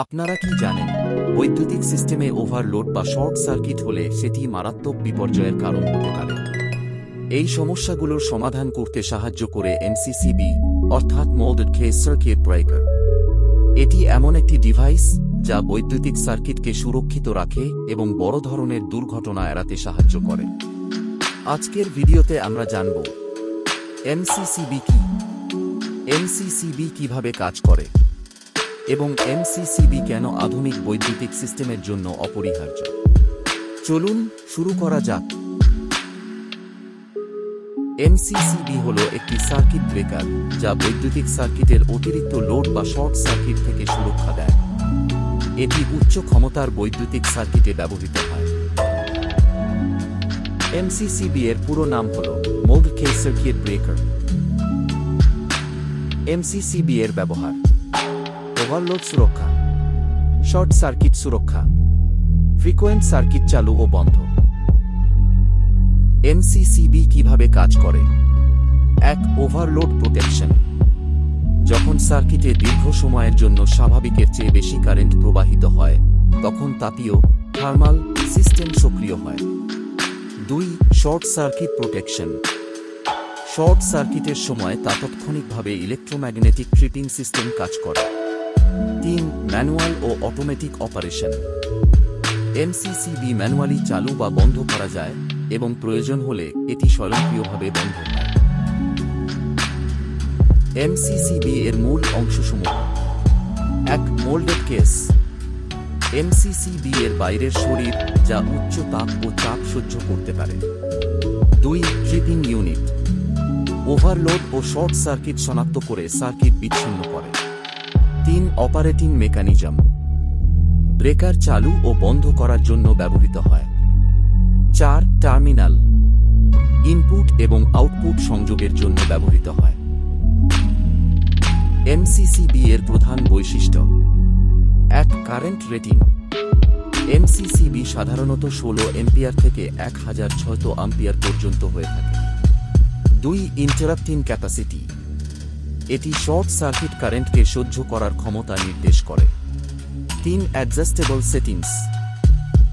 আপনারা কি জানেন, বৈদ্যুতিক সিস্টেমে ওভারলোড বা শর্ট সার্কিট হলে সেটি মারাত্মক বিপর্যয়ের কারণ হতে পারে। এই সমস্যাগুলোর সমাধান করতে সাহায্য করে এমসিসিবি, অর্থাৎ মোল্ডেড কেস সার্কিট ব্রেকার। এটি এমন একটি ডিভাইস যা বৈদ্যুতিক সার্কিটকে সুরক্ষিত রাখে এবং বড় ধরনের দুর্ঘটনা এড়াতে সাহায্য করে। আজকের ভিডিওতে আমরা জানব এমসিসিবি কি, এমসিসিবি কিভাবে কাজ করে এবং এমসিসিবি কেন আধুনিক বৈদ্যুতিক সিস্টেমের জন্য অপরিহার্য। চলুন শুরু করা যাক। এমসিসিবি হল একটি সার্কিট ব্রেকার যা বৈদ্যুতিক সার্কিটের অতিরিক্ত লোড বা শর্ট সার্কিট থেকে সুরক্ষা দেয়। এটি উচ্চ ক্ষমতার বৈদ্যুতিক সার্কিটে ব্যবহৃত হয়। এমসিসিবি এর পুরো নাম হল moulded case circuit breaker. MCCB এর ব্যবহার: ওভারলোড সুরক্ষা, শর্ট সার্কিট সুরক্ষা, ফ্রিকোয়েন্ট সার্কিট চালু ও বন্ধ। এমসিসিবি কিভাবে কাজ করে? 1. Overload protection. যখন সার্কিটে দীর্ঘ সময়ের জন্য স্বাভাবিকের চেয়ে বেশি কারেন্ট প্রবাহিত হয়, তখন তাপীয় থার্মাল সিস্টেম সক্রিয় হয়। 2. Short circuit protection. শর্ট সার্কিটের সময় তাৎক্ষণিকভাবে ইলেকট্রোম্যাগনেটিক ট্রিপিং সিস্টেম কাজ করে। 3. ম্যানুয়াল ও অটোমেটিক অপারেশন। এমসিসিবি ম্যানুয়ালি চালু বা বন্ধ করা যায় এবং প্রয়োজন হলে এটি স্বয়ংক্রিয়ভাবে বন্ধ হয়। এমসিসিবি এর মূল অংশসমূহ: 1. Moulded case. এমসিসিবি এর বাইরের শরীর যা উচ্চ তাপ ও চাপ সহ্য করতে পারে। 2. Tripping unit. ওভারলোড ও শর্ট সার্কিট শনাক্ত করে সার্কিট বিচ্ছিন্ন করে। 3. Operating mechanism. ব্রেকার চালু ও বন্ধ করার জন্য ব্যবহৃত হয়। 4. টার্মিনাল। ইনপুট এবং আউটপুট সংযোগের জন্য ব্যবহৃত হয়। এমসিসিবি এর প্রধান বৈশিষ্ট্য: 1. Current rating. এমসিসিবি সাধারণত 16 অ্যাম্পিয়ার থেকে 1600 অ্যাম্পিয়ার পর্যন্ত হয়ে থাকে। 2. Interrupting capacity. এটি শর্ট সার্কিট কারেন্টকে সহ্য করার ক্ষমতা নির্দেশ করে। 3. Adjustable settings.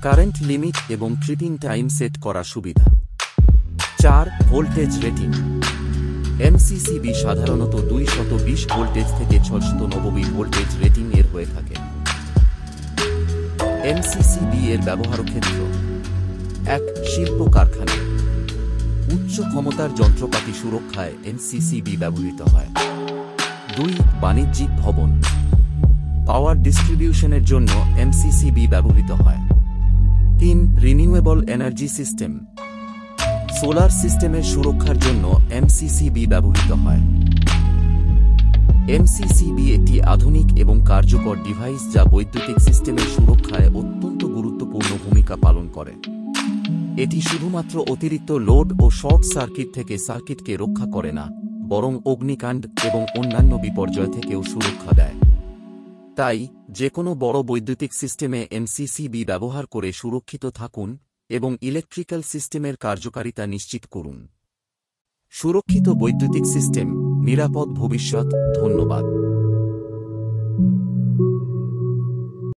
কারেন্ট লিমিট এবং ট্রিপিং টাইম সেট করা সুবিধা। 4. Voltage rating. এমসিসিবি সাধারণত 220 ভোল্টেজ থেকে 690 ভোল্টেজ রেটিং এর হয়ে থাকে। এমসিসিবি এর ব্যবহার ক্ষেত্র: 1. শিল্প কারখানা। উচ্চ ক্ষমতার যন্ত্রপাতি সুরক্ষায় এমসিসিবি ব্যবহৃত হয়। 2. বাণিজ্যিক ভবন। পাওয়ার ডিস্ট্রিবিউশনের জন্য এমসিসিবি ব্যবহৃত হয়। 3. Renewable energy system. সোলার সিস্টেমের সুরক্ষার জন্য এমসিসিবি ব্যবহৃত হয়। এমসিসিবি একটি আধুনিক এবং কার্যকর ডিভাইস যা বৈদ্যুতিক সিস্টেমের সুরক্ষায় অত্যন্ত গুরুত্বপূর্ণ ভূমিকা পালন করে। এটি শুধুমাত্র অতিরিক্ত লোড ও শর্ট সার্কিট থেকে সার্কিটকে রক্ষা করে না, বরং অগ্নিকাণ্ড এবং অন্যান্য বিপর্যয় থেকেও সুরক্ষা দেয়। তাই যেকোনো বড় বৈদ্যুতিক সিস্টেমে এমসিসিবি ব্যবহার করে সুরক্ষিত থাকুন এবং ইলেকট্রিক্যাল সিস্টেমের কার্যকারিতা নিশ্চিত করুন। সুরক্ষিত বৈদ্যুতিক সিস্টেম, নিরাপদ ভবিষ্যৎ। ধন্যবাদ।